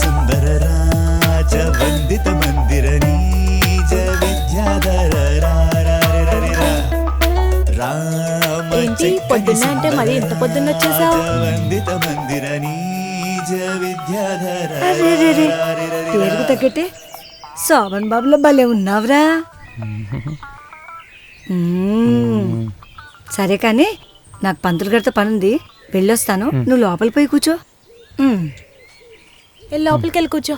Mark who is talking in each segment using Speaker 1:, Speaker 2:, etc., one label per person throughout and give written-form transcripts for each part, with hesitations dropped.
Speaker 1: సుందర రాజ వందిత మందిర నీజ విద్యాధర
Speaker 2: ఏంటి పొద్దున్న అంటే మరి ఇంత పొద్దున్న వచ్చేసావు?
Speaker 1: వందిత మందిర నీజ విద్యాధర
Speaker 2: పేరుకు తగ్గట్టే శోభన్ బాబులో భలే ఉన్నావురా. సరే కానీ నాకు పంతులు గారితో పనుంది, వెళ్ళొస్తాను. నువ్వు లోపలికి పోయి కూర్చో.
Speaker 3: లోపలికి వెళ్ళి కూర్చో.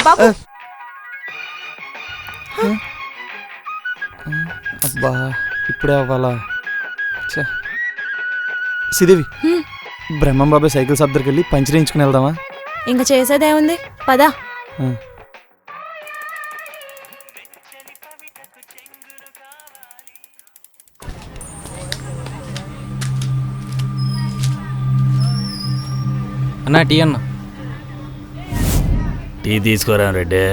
Speaker 3: బాబు
Speaker 4: అబ్బా ఇప్పుడే అవ్వాలా? శ్రీదేవి, బ్రహ్మం బాబాయ్ సైకిల్ షాప్ దగ్గరికి వెళ్ళి పంచర్ వేయించుకుని వెళ్దామా?
Speaker 3: ఇంకా చేసేదేముంది, పదా.
Speaker 4: అన్నా టీ అన్న.
Speaker 5: టీ తీసుకోరా రెడ్డి.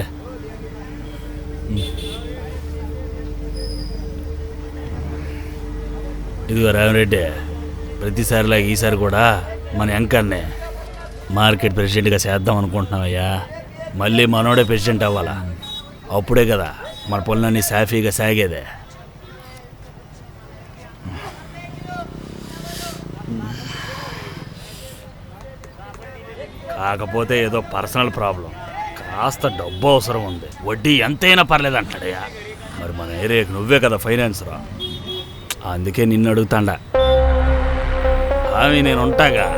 Speaker 5: ఇదిగో రామరెడ్డి, ప్రతిసారిలాగా ఈసారి కూడా మన యాంకర్ని మార్కెట్ ప్రెసిడెంట్గా చేద్దాం అనుకుంటున్నామయ్యా. మళ్ళీ మనోడే ప్రెసిడెంట్ అవ్వాలా, అప్పుడే కదా మన పనులన్నీ సాఫీగా సాగేదే. కాకపోతే ఏదో పర్సనల్ ప్రాబ్లం, కాస్త డబ్బు అవసరం ఉంది. వడ్డీ ఎంతైనా పర్లేదు అంటాడయ్యా. మరి మన ఏరియాకి నువ్వే కదా ఫైనాన్స్ రా, అందుకే నిన్ను అడుగుతాండా. అవి నేను ఉంటాగా.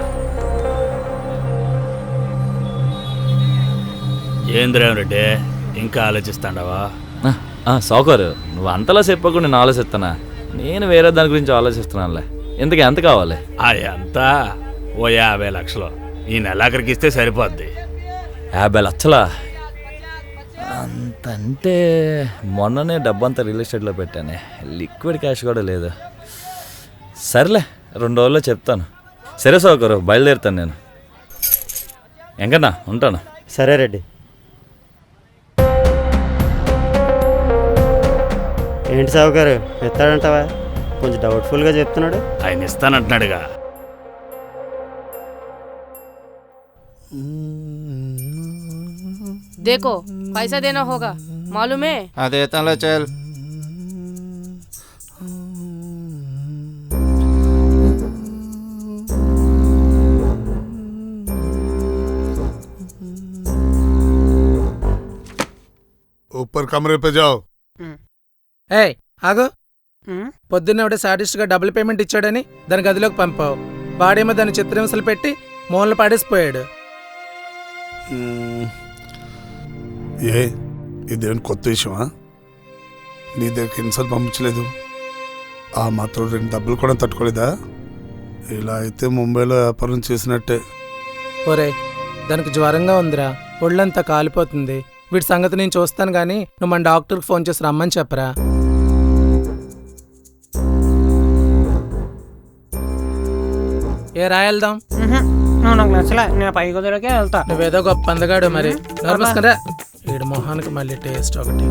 Speaker 5: ఏంద్రేమరెడ్డి, ఇంకా ఆలోచిస్తాండావా?
Speaker 4: సౌకర్, నువ్వు అంతలా చెప్పకుండా నేను ఆలోచిస్తానా? నేను వేరే దాని గురించి ఆలోచిస్తున్నానులే. ఇంతకీ ఎంత కావాలి?
Speaker 5: ఎంత? ఓ 50 లక్షలు ఈ నెలాఖరికి ఇస్తే సరిపోద్ది.
Speaker 4: 50 లక్షలా? అంతంటే మొన్ననే డబ్బంతా రియల్ ఎస్టేట్లో పెట్టానే, లిక్విడ్ క్యాష్ కూడా లేదు. సరేలే, 2 రోజుల్లో చెప్తాను. సరే సౌకర్, బయలుదేరుతాను నేను. ఎంకన్నా ఉంటాను.
Speaker 6: సరే రెడ్డి. ఏంటి సావుకారు, ఇస్తాడంటావా? కొంచెం డౌట్ఫుల్గా చెప్తున్నాడు.
Speaker 5: ఆయన ఇస్తానంటున్నాడుగా.
Speaker 3: देखो पैसा देना होगा, मालूम है?
Speaker 7: देता लो चल.
Speaker 8: ऊपर कमरे पे जाओ.
Speaker 7: ఆగు. పొద్దున్నే ఒకటి సాడిస్ట్గా డబుల్ పేమెంట్ ఇచ్చాడని దాని గదిలోకి పంపావు. వాడేమో దాన్ని చిత్రహింసలు పెట్టి మూలన పాడేసిపోయాడు.
Speaker 8: ఇదేంటి కొత్త విషయమా? నీ దగ్గరికి ఎన్నిసార్లు పంపించలేదు? ఆ మాత్రం 2 డబ్బులు కూడా తట్టుకోలేదా? ఇలా అయితే ముంబైలో వ్యాపారం చేసినట్టే.
Speaker 7: ఒరే, దానికి జ్వరంగా ఉందిరా, ఒళ్ళంతా కాలిపోతుంది. వీడి సంగతి నేను చూస్తాను గానీ నువ్వు మన డాక్టర్కి ఫోన్ చేసి రమ్మని చెప్పరా. ఏ రాయల్దాం?
Speaker 9: నువ్వు నాకు నచ్చలే, నేను పై కుదిరకే వెళ్తా.
Speaker 7: నువ్వేదో గొప్ప అందగాడు మరి. నర్మస్కరా వీడి మొహానికి మళ్ళీ టేస్ట్ ఒకటి.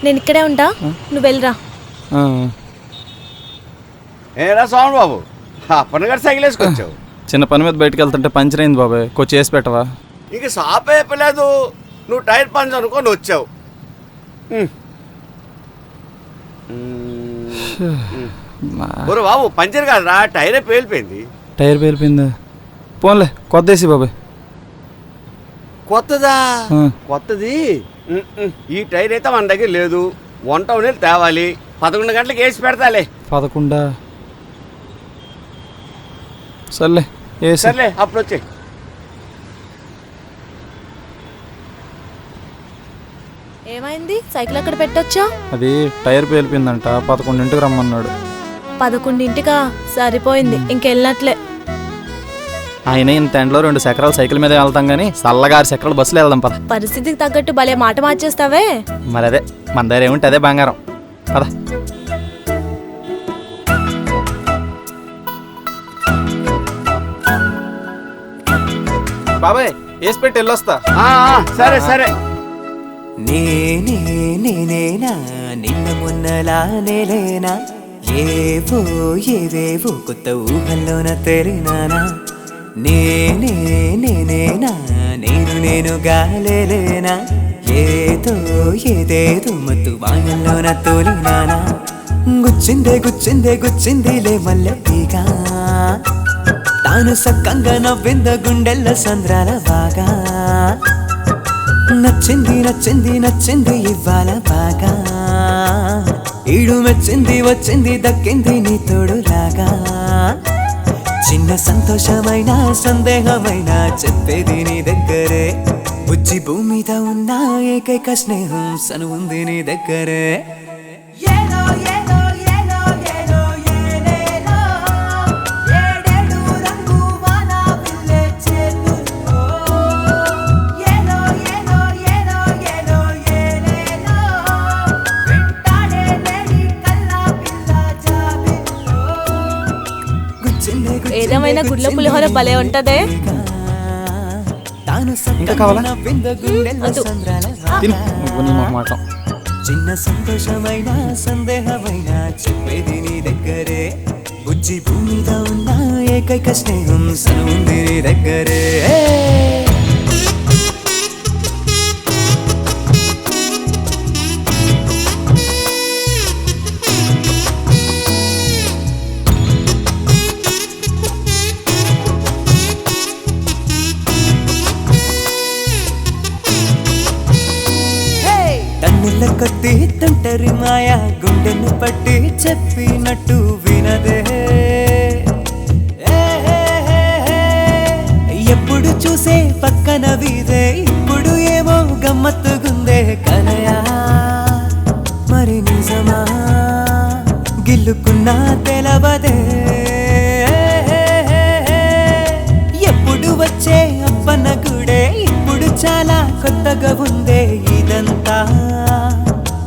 Speaker 3: నేను ఇక్కడే ఉంటా, నువ్వు వెళ్ళరా.
Speaker 10: ఏరా సౌండ్ బాబు, అప్పనగారు సైకిల్ వేసుకొచ్చావు.
Speaker 11: చిన్న పని మీద బయటకు వెళ్తుంటే పంచర్ అయింది బాబాయ్, కొంచెం వేసి పెట్టవా?
Speaker 10: ఇంక షాప్ అయిపోలేదు, నువ్వు టైర్ పంచ్ అనుకొని వచ్చావు. ఒరు బాబు, పంచర్ కాదురా, టైరే పేలిపోయింది.
Speaker 11: టైర్ పేలిపోయిందా? పోన్లే కొత్త వేసి బాబాయ్.
Speaker 10: కొత్తదా? కొత్తది ఈ టైర్ అయితే మన దగ్గర లేదు, 1 టౌన్ వెళ్ళి తేవాలి. 11 గంటలకు వేసి పెడతాలే.
Speaker 11: 11? సర్లే వేసి.
Speaker 10: సర్లే అప్పుడు వచ్చే.
Speaker 3: ఏమైంది? సైకిల్ అక్కడ పెట్టొచ్చా?
Speaker 11: అది టైర్ పేలిపోయిందంట, 11ంటికి రమ్మన్నాడు.
Speaker 3: 11ంటికా? సరిపోయింది, ఇంకెళ్ళినట్లే.
Speaker 11: ఆయన ఇంత ఎండలో 2 చక్రాలు సైకిల్ మీద వెళ్తాం కానీ చల్లగా 6 చక్రాలు బస్సులో వెళ్దాం పద.
Speaker 3: పరిస్థితికి తగ్గట్టు భలే మాట మార్చేస్తావే.
Speaker 11: మరి అదే మన దగ్గర ఏముంటే అదే బంగారం పద. బాబాయ్ వేసి పెట్టి వెళ్ళొస్తా.
Speaker 10: సరే సరే.
Speaker 1: నేనేనా నిన్న మొన్నలా నేలేనా, ఏవేవో కొత్త ఊహల్లోన తేలినానా. నేనేనా నేను గాలేనా, ఏదేదో మత్తు వానల్లోన తోలినానా. గుచ్చిందిలే మల్లెగా, తాను సక్కంగా నవ్వింద గుండెల్ల సంద్రాల బాగా. నచ్చింది ఇవ్వాల బాగా. ఈడు వచ్చింది దక్కింది నీ తోడులాగా. చిన్న సంతోషమైన సందేహమైన చెప్పేది నీ దగ్గరే. బుజ్జి భూమి మీద ఉన్న ఏకైక స్నేహం సను ఉంది నీ దగ్గరే.
Speaker 3: ఏదేమైనా గుడ్ల పులిహోర భలే ఉంటదే.
Speaker 11: ఇంకా కావాలా? తిను నువ్వు నీ మాట.
Speaker 1: చిన్న సంతోషమైన సందేహమైన చెప్పేది నీ దగ్గరే. బుజ్జి భూమి మీద ఉన్న ఏకైక స్నేహం సను ఉంది నీ దగ్గరే. కన్నుల కొద్ది తుంటరి మాయ, గుండెను పట్టి చెప్పినట్టు వినదే. ఎప్పుడు చూసే పక్కన వీదే, ఇప్పుడు ఏమో గమ్మత్తుగుందే కలయా. మరి నిజమా గిల్లుకున్నా తెలవదే. ఎప్పుడు వచ్చే అప్పన్న గుడే ఇప్పుడు చాలా కొత్తగా ఉందే. ఇదంతా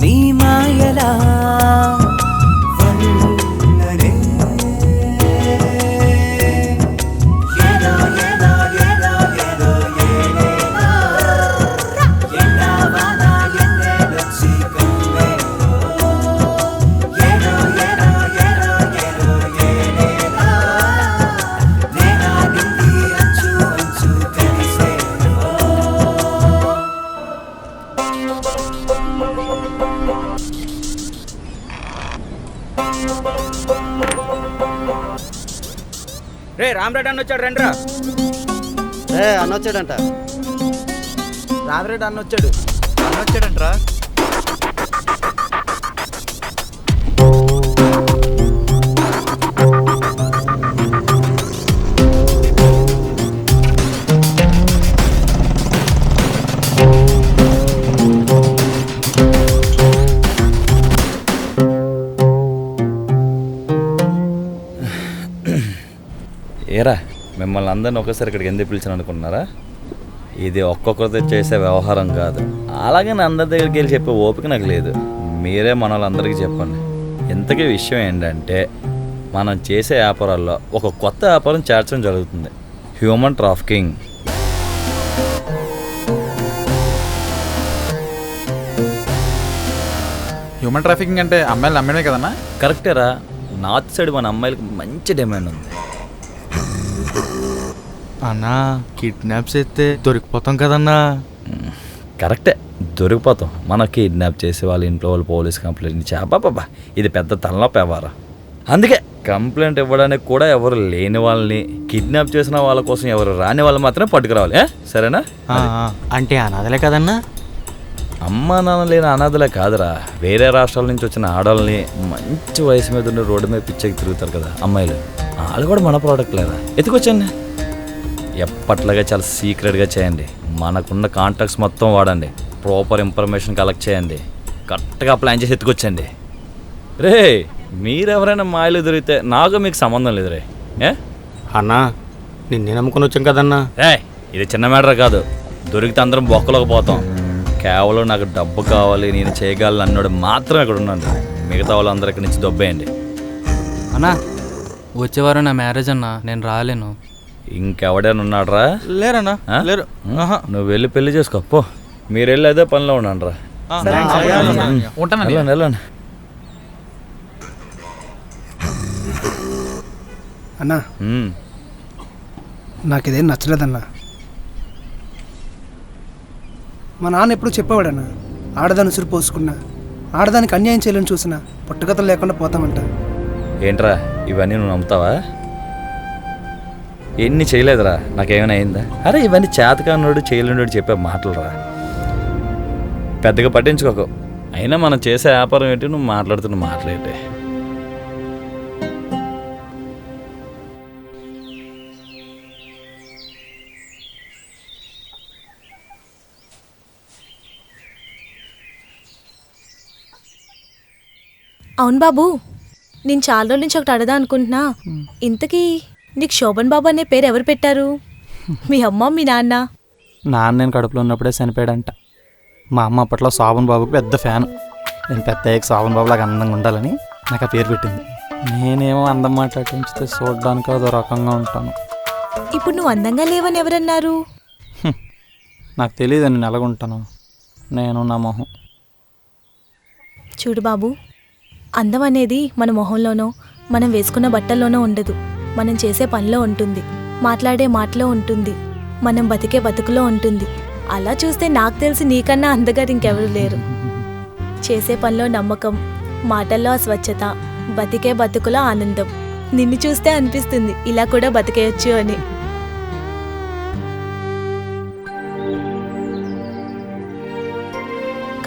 Speaker 1: నీ మాయలా వల్లనే. ఏదో ఎండావాన ఎన్నేలొచ్చి కన్నేలో. ఏదో నేనా నిండి అంచు కలిసేలో.
Speaker 10: రే రామరెడ్డి అన్న వచ్చాడు, రండిరా.
Speaker 6: అన్న వచ్చాడంట.
Speaker 11: రామరెడ్డి అన్న వచ్చాడంట్రా.
Speaker 4: ఏరా మిమ్మల్ని అందరిని ఒకేసారి ఇక్కడికి ఎందుకు పిలిచాను అనుకుంటున్నారా? ఇది ఒక్కొక్కరితో చేసే వ్యవహారం కాదు. అలాగే నా అందరి దగ్గరికి వెళ్ళి చెప్పే ఓపిక నాకు లేదు. మీరే మన వాళ్ళందరికీ చెప్పండి. ఇంతకీ విషయం ఏంటంటే మనం చేసే వ్యాపారాల్లో ఒక కొత్త వ్యాపారం చేర్చడం జరుగుతుంది. Human trafficking.
Speaker 11: హ్యూమన్ ట్రాఫికింగ్ అంటే అమ్మాయిలు అమ్మడమే కదన్నా?
Speaker 4: కరెక్టేరా. నార్త్ సైడ్ మన అమ్మాయిలకు మంచి డిమాండ్ ఉంది.
Speaker 11: అన్నా కిడ్నాప్ చేస్తే దొరికిపోతాం కదన్నా.
Speaker 4: కరెక్టే, దొరికిపోతాం. మన కిడ్నాప్ చేసి వాళ్ళ ఇంట్లో వాళ్ళు పోలీస్ కంప్లైంట్ ఇచ్చి అబ్బాబ్బా ఇది పెద్ద తలనొప్పి వ్యవహారం. అందుకే కంప్లైంట్ ఇవ్వడానికి కూడా ఎవరు లేని వాళ్ళని, కిడ్నాప్ చేసిన వాళ్ళ కోసం ఎవరు రాని వాళ్ళు మాత్రమే పట్టుకురావాలి. సరేనా?
Speaker 9: అంటే అనాథలే కదన్నా?
Speaker 4: అమ్మా నాన్న లేని అనాథలే కాదురా, వేరే రాష్ట్రాల నుంచి వచ్చిన ఆడవాళ్ళని మంచి వయసు మీద ఉండి రోడ్డు మీద పిచ్చకి తిరుగుతారు కదా అమ్మాయిలు, వాళ్ళు కూడా మన ప్రోడక్ట్ లేదా ఎత్తుకొచ్చండి. ఎప్పట్లాగా చాలా సీక్రెట్గా చేయండి. మనకున్న కాంటాక్ట్స్ మొత్తం వాడండి. ప్రాపర్ ఇన్ఫర్మేషన్ కలెక్ట్ చేయండి. కరెక్ట్గా ప్లాన్ చేసి ఎత్తుకొచ్చండి. రే మీరెవరైనా మాయలు దొరికితే నాకు మీకు సంబంధం లేదు రే.
Speaker 9: అన్నా నిన్నే నమ్ముకుని వచ్చాం కదన్నా.
Speaker 4: ఇది చిన్న మ్యాటర్ కాదు. దొరికితే అందరం బొక్కలోకి పోతాం. కేవలం నాకు డబ్బు కావాలి, నేను చేయగలను అన్నాడు మాత్రమే ఇక్కడ ఉన్నాను. మిగతా వాళ్ళందరూ ఇక్కడి నుంచి దొబ్బేయండి.
Speaker 11: అన్నా వచ్చేవారు నా మ్యారేజ్ అన్నా, నేను రాలేను.
Speaker 4: ఇంకెవడైనా ఉన్నాడరా?
Speaker 11: లేరన్నా, లేరు.
Speaker 4: నువ్వు వెళ్ళి పెళ్లి చేసుకో పో. మీరు వెళ్ళి అదే పనిలో ఉండండి రా. వెళ్ళండి.
Speaker 12: అన్నా నాకు ఇదేం నచ్చలేదన్నా. మా నాన్న ఎప్పుడు చెప్పేవాడన్నా, ఆడదాన్ని ఉసురు పోసుకున్నా, ఆడదానికి అన్యాయం చేయాలని చూసినా పుట్టుకథలు లేకుండా పోతామంట.
Speaker 4: ఏంట్రా ఇవన్నీ నువ్వు నమ్ముతావా? ఎన్ని చేయలేదురా, నాకేమైనా అయిందా? అరే ఇవన్నీ చేతకానుడు చేయలేనుడు చెప్పే మాటలురా, పెద్దగా పట్టించుకోకు. అయినా మనం చేసే వ్యాపారం ఏంటి, నువ్వు మాట్లాడుతున్న మాట్లాడే.
Speaker 3: అవును బాబు, నేను చాలా రోజుల నుంచి ఒకటి అడదా అనుకుంటున్నా. ఇంతకీ నీకు శోభన్ బాబు అనే పేరు ఎవరు పెట్టారు? మీ అమ్మ మీ నాన్న?
Speaker 11: నాన్న నేను కడుపులో ఉన్నప్పుడే చనిపోయాడంట. మా అమ్మ అప్పట్లో శోభన్ బాబుకి పెద్ద ఫ్యాన్. నేను పెద్ద అయ్యాక శోభన్ బాబు లాగా అందంగా ఉండాలని నాకు ఆ పేరు పెట్టింది. నేనేమో అందం మాట్లాడించితే చూడడానికి అదో రకంగా ఉంటాను.
Speaker 3: ఇప్పుడు నువ్వు అందంగా లేవని ఎవరన్నారు?
Speaker 11: నాకు తెలియదు నేను ఎలాగుంటాను. నేను నా మొహం.
Speaker 3: చూడు బాబు, అందం అనేది మన మొహంలోనో మనం వేసుకున్న బట్టల్లోనో ఉండదు. మనం చేసే పనిలో ఉంటుంది, మాట్లాడే మాటలో ఉంటుంది, మనం బతికే బతుకులో ఉంటుంది. అలా చూస్తే నాకు తెలిసి నీకన్నా అందగారు ఇంకెవరు లేరు. చేసే పనిలో నమ్మకం, మాటల్లో స్వచ్ఛత, బతికే బతుకులో ఆనందం. నిన్ను చూస్తే అనిపిస్తుంది ఇలా కూడా బతికేయచ్చు అని.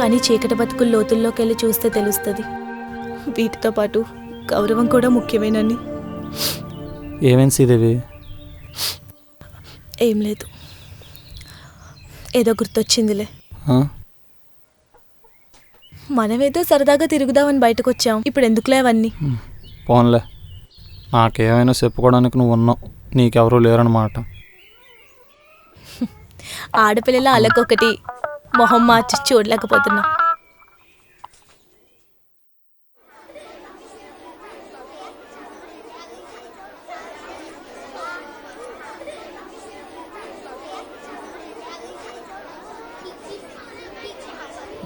Speaker 3: కానీ చీకటి బతుకుల లోతుల్లోకి వెళ్ళి చూస్తే తెలుస్తుంది, వీటితో పాటు గౌరవం కూడా ముఖ్యమేనని.
Speaker 11: ఏమైంది శ్రీదేవి?
Speaker 3: ఏం లేదు, ఏదో గుర్తొచ్చిందిలే. మనమేదో సరదాగా తిరుగుదామని బయటకు వచ్చాం, ఇప్పుడు ఎందుకులే అవన్నీ.
Speaker 11: పోన్లే, నాకేమైనా చెప్పుకోవడానికి నువ్వు ఉన్నావు, నీకెవరూ లేరన్నమాట.
Speaker 3: ఆడపిల్లల అలకొకటి, మొహం మార్చి చూడలేకపోతున్నా.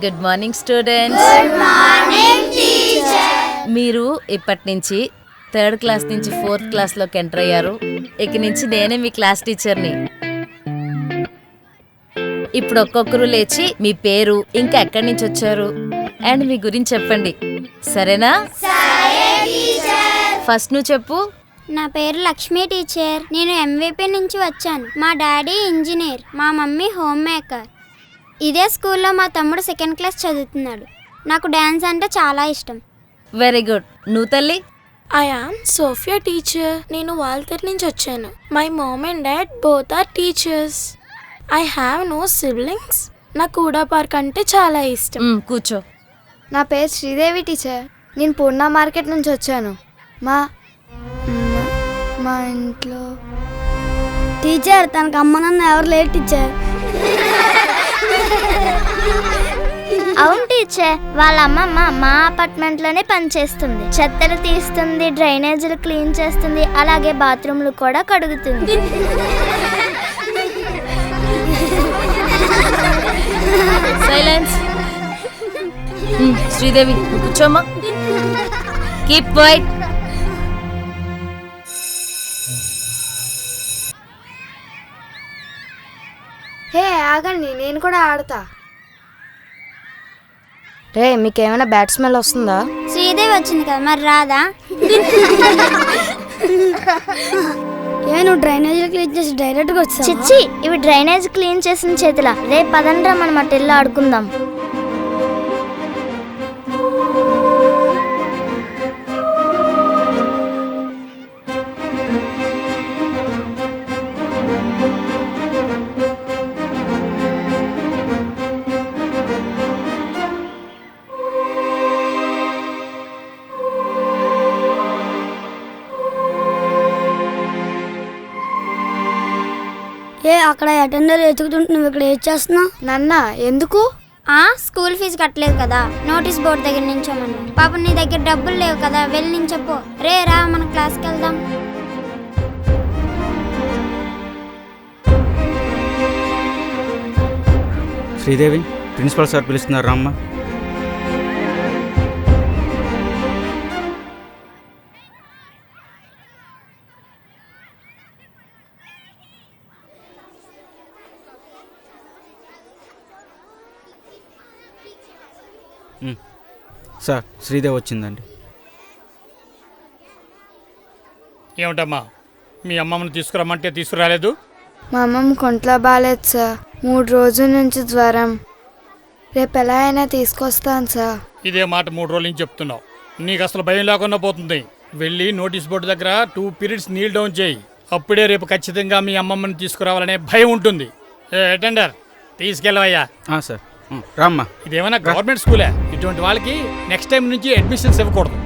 Speaker 13: Good morning students. మీరు ఇప్పటి నుంచి 3rd క్లాస్ నుంచి 4th క్లాస్లోకి ఎంటర్ అయ్యారు. ఇక నుంచి నేనే మీ క్లాస్ టీచర్ని. ఇప్పుడు ఒక్కొక్కరు లేచి మీ పేరు, ఇంకా ఎక్కడి నుంచి వచ్చారు అండ్ మీ గురించి చెప్పండి, సరేనా? ఫస్ట్ నువ్వు చెప్పు.
Speaker 14: నా పేరు లక్ష్మి టీచర్. నేను MVP నుంచి వచ్చాను. మా డాడీ ఇంజనీర్, మా మమ్మీ హోమ్ మేకర్. ఇదే స్కూల్లో మా తమ్ముడు 2nd క్లాస్ చదువుతున్నాడు. నాకు డ్యాన్స్ అంటే చాలా ఇష్టం.
Speaker 13: Very good. నువ్వు తల్లి?
Speaker 15: I am Sophia teacher. నేను వాల్తేరు నుంచి వచ్చాను. My mom and dad both are teachers. I have no siblings. నాకు కూడా పార్క్ అంటే చాలా ఇష్టం.
Speaker 13: కూర్చో.
Speaker 16: నా పేరు శ్రీదేవి టీచర్. నేను పూర్ణ మార్కెట్ నుంచి వచ్చాను. మా ఇంట్లో
Speaker 14: టీచర్ తనకు అమ్మ నాన్న ఎవరు లేరు టీచర్.
Speaker 16: అవును టీచర్, వాళ్ళ అమ్మమ్మ మా అపార్ట్మెంట్లోనే పనిచేస్తుంది. చెత్తలు తీస్తుంది, డ్రైనేజీలు క్లీన్ చేస్తుంది, అలాగే బాత్రూమ్లు కూడా కడుగుతుంది.
Speaker 13: సైలెన్స్. శ్రీదేవి నువ్వు కూర్చోమ్మా. Keep white.
Speaker 16: హే ఆగండి, నేను కూడా ఆడతా. రే మీకేమైనా బ్యాడ్ స్మెల్ వస్తుందా?
Speaker 14: శ్రీదేవి వచ్చింది కదా మరి రాదా? నువ్వు డ్రైనేజీలు క్లీన్ చేసి డైరెక్ట్గా వచ్చా?
Speaker 16: చిచ్చి, ఇవి డ్రైనేజ్ క్లీన్ చేసిన చేతిలా. రే పదండ్రా మనం అటు వెళ్ళి ఆడుకుందాం.
Speaker 14: అక్కడ అటెండర్ ఎత్తుకుతుంటే నువ్వు ఇక్కడ ఏం చేస్తున్నావు?
Speaker 16: నాన్న ఎందుకు?
Speaker 14: స్కూల్ ఫీజు కట్టలేదు కదా, నోటీస్ బోర్డు దగ్గర నించోమని. పాపం నీ దగ్గర డబ్బులు లేవు కదా, వెళ్ళి నించోపో. రే రా మన క్లాస్కి వెళ్దాం.
Speaker 9: శ్రీదేవి, ప్రిన్సిపల్ సార్ పిలుస్తున్నారు రామ్మ. సార్, శ్రీదేవి వచ్చిందండి.
Speaker 5: ఏమిటమ్మా, మీ అమ్మమ్మని తీసుకురమ్మంటే తీసుకురాలేదు?
Speaker 16: మా అమ్మమ్మ కొంట్లో బాగాలేదు సార్, 3 రోజుల నుంచి జ్వరం. రేపు ఎలా అయినా తీసుకొస్తాను సార్.
Speaker 5: ఇదే మాట 3 రోజుల నుంచి చెప్తున్నావు. నీకు అసలు భయం లేకుండా పోతుంది. వెళ్ళి నోటీస్ బోర్డు దగ్గర 2 periods నీల్ డౌన్ చేయి. అప్పుడే రేపు ఖచ్చితంగా మీ అమ్మమ్మని తీసుకురావాలనే భయం ఉంటుంది. అటెండర్ తీసుకెళ్ళవయ్యా.
Speaker 9: సార్ రామ్మా.
Speaker 5: ఇదేమైనా గవర్నమెంట్ స్కూలే? ఇటువంటి వాళ్ళకి నెక్స్ట్ టైం నుంచి అడ్మిషన్స్ ఇవ్వకూడదు.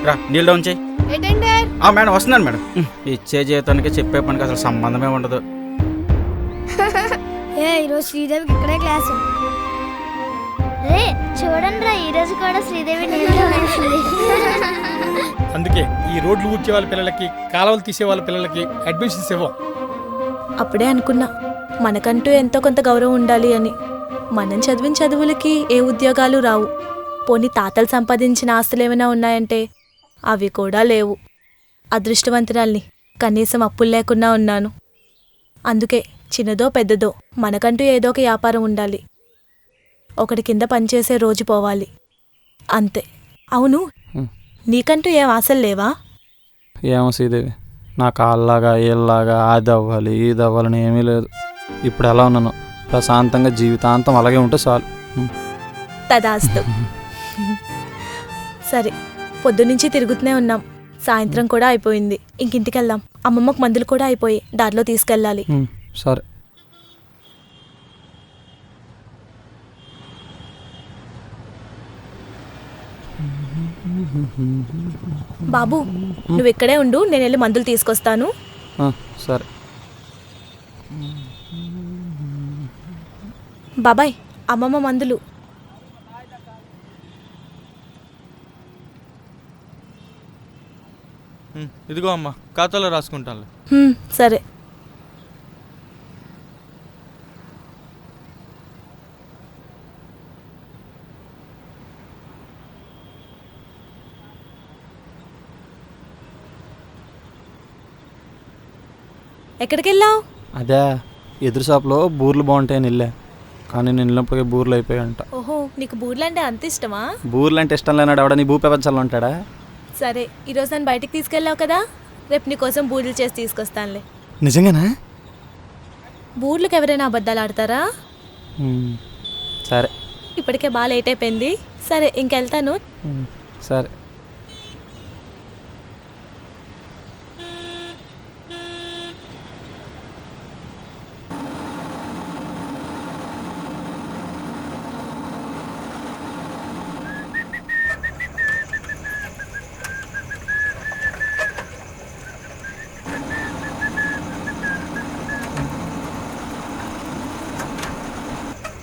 Speaker 9: రా, నీల్ డౌన్ చేయి. మేడం వస్తున్నాను మేడం. ఇచ్చే జీతానికి చెప్పే పనికి అసలు సంబంధమే ఉండదు.
Speaker 14: ఈరోజు శ్రీదేవికి ఇక్కడే క్లాసు.
Speaker 16: రే చూడండి రా, ఈరోజు కూడా శ్రీదేవి నీళ్ళు వేసింది.
Speaker 5: అందుకే ఈ రోడ్లు ఊడ్చే వాళ్ళ పిల్లలకి, కాలువలు తీసే వాళ్ళ పిల్లలకి అడ్మిషన్స్ ఇవ్వం.
Speaker 3: అప్పుడే అనుకున్నా మనకంటూ ఎంతో కొంత గౌరవం ఉండాలి అని. మనం చదివిన చదువులకి ఏ ఉద్యోగాలు రావు. పోనీ తాతలు సంపాదించిన ఆస్తులు ఏమైనా ఉన్నాయంటే అవి కూడా లేవు. అదృష్టవంతురాల్ని, కనీసం అప్పులు లేకుండా ఉన్నాను. అందుకే చిన్నదో పెద్దదో మనకంటూ ఏదో ఒక వ్యాపారం ఉండాలి. ఒకటి కింద పనిచేసే రోజు పోవాలి అంతే. అవును, నీకంటూ ఏం ఆశలు లేవా?
Speaker 11: ఏమో శ్రీదేవి, నా కాళ్ళలాగా ఏళ్ళలాగా అది అవ్వాలి ఇది అవ్వాలని ఏమీ లేదు. ఇప్పుడు ఎలా ఉన్నాను, ప్రశాంతంగా జీవితాంతం అలాగే ఉంటే చాలు.
Speaker 3: తదాస్తు. సరే, పొద్దునుంచి తిరుగుతూనే ఉన్నాం, సాయంత్రం కూడా అయిపోయింది. ఇంకింటికి వెళ్దాం. అమ్మమ్మకు మందులు కూడా అయిపోయి దారిలో తీసుకెళ్ళాలి.
Speaker 11: సరే.
Speaker 3: బాబు, నువ్వు ఇక్కడే ఉండు, నేను వెళ్ళి మందులు తీసుకొస్తాను.
Speaker 11: సరే.
Speaker 3: బాబాయ్, అమ్మమ్మ మందులు.
Speaker 17: ఇదిగో అమ్మా, ఖాతాలో రాసుకుంటాను.
Speaker 3: సరే. ఎక్కడికి వెళ్ళావు?
Speaker 11: అదే ఎదురు షాప్లో బూర్లు బాగుంటాయని వెళ్ళా, కానీ నేను వెళ్ళినప్పటికీ బూర్లు అయిపోయాయంట.
Speaker 3: ఓహో, నీకు బూర్లు అంటే అంత ఇష్టమా?
Speaker 11: బూర్లు అంటే ఇష్టం లేనాడు ఎవడ, నీ భూ ప్రపంచంలో ఉంటాడా?
Speaker 3: సరే, ఈరోజు నన్ను బయటికి తీసుకెళ్ళావు కదా, రేపు నీకోసం బూర్లు చేసి తీసుకొస్తానులే.
Speaker 11: నిజంగానా?
Speaker 3: బూర్లకు ఎవరైనా అబద్ధాలు ఆడతారా?
Speaker 11: సరే.
Speaker 3: ఇప్పటికే బాగా లేట్ అయిపోయింది. సరే, ఇంకెళ్తాను.
Speaker 11: సరే.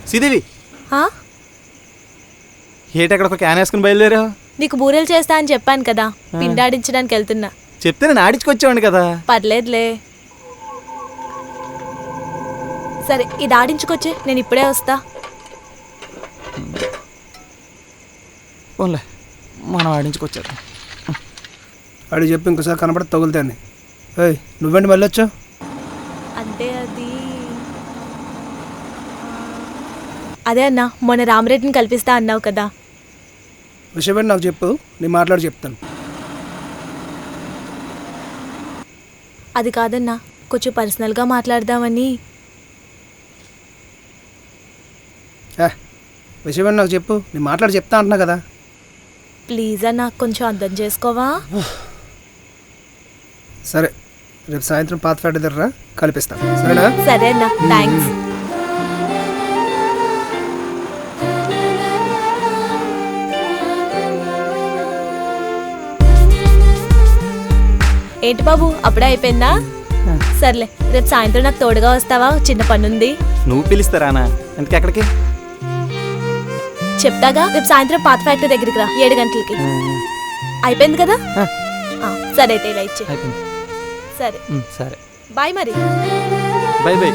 Speaker 11: శ్రీదేవి
Speaker 3: ఆ?
Speaker 11: ఏటెక్కడ ఒక క్యాన్ వేసుకుని బయలుదేరావు?
Speaker 3: నీకు బూరెలు చేస్తా అని చెప్పాను కదా, పిండాడించడానికి వెళ్తున్నా.
Speaker 11: చెప్తే నేను ఆడించుకొచ్చేవాడిని కదా.
Speaker 3: పర్లేదులే. సరే ఇది ఆడించుకొచ్చే, నేను ఇప్పుడే వస్తా.
Speaker 11: పోన్లే, మనం ఆడించుకొచ్చేద్దాం.
Speaker 12: వాడికి చెప్పి ఇంకోసారి కనబడి తగులుతాను. ఏయ్ నువ్వేంటి మళ్ళీ వచ్చావు?
Speaker 3: అంటే అదే అన్న, మొన్న రామరెడ్డిని కల్పిస్తా అన్నావు కదా.
Speaker 12: విషయం ఏంటి నాకు చెప్పు, నేను మాట్లాడి చెప్తాను.
Speaker 3: అది కాదన్నా, కొంచెం పర్సనల్గా మాట్లాడదామని.
Speaker 12: విషయం ఏంటి నాకు చెప్పు, నేను మాట్లాడి చెప్తా అంటున్నా కదా.
Speaker 3: ప్లీజ్ అన్న, కొంచెం అర్థం చేసుకోవా?
Speaker 12: సరే, రేపు సాయంత్రం పాత ఫ్యాట్ దగ్గర కల్పిస్తాను, సరేనా?
Speaker 3: సరే అన్న, థ్యాంక్స్. ఏంటి బాబు, అప్పుడే అయిపోయిందా? సర్లే, రేపు సాయంత్రం నాకు తోడుగా వస్తావా? చిన్న పనుంది.
Speaker 11: నువ్వు పిలుస్తారానా? ఇంకెక్కడికి?
Speaker 3: చెప్తాగా, రేపు సాయంత్రం పాత ఫ్యాక్టరీ దగ్గరికి రా, 7 గంటలకి. అయిపోయింది కదా? సరే అయితే ఇలా ఇచ్చే.
Speaker 11: అయిపోయింది.
Speaker 3: సరే
Speaker 11: సరే,
Speaker 3: బాయ్ మరి.
Speaker 11: By by.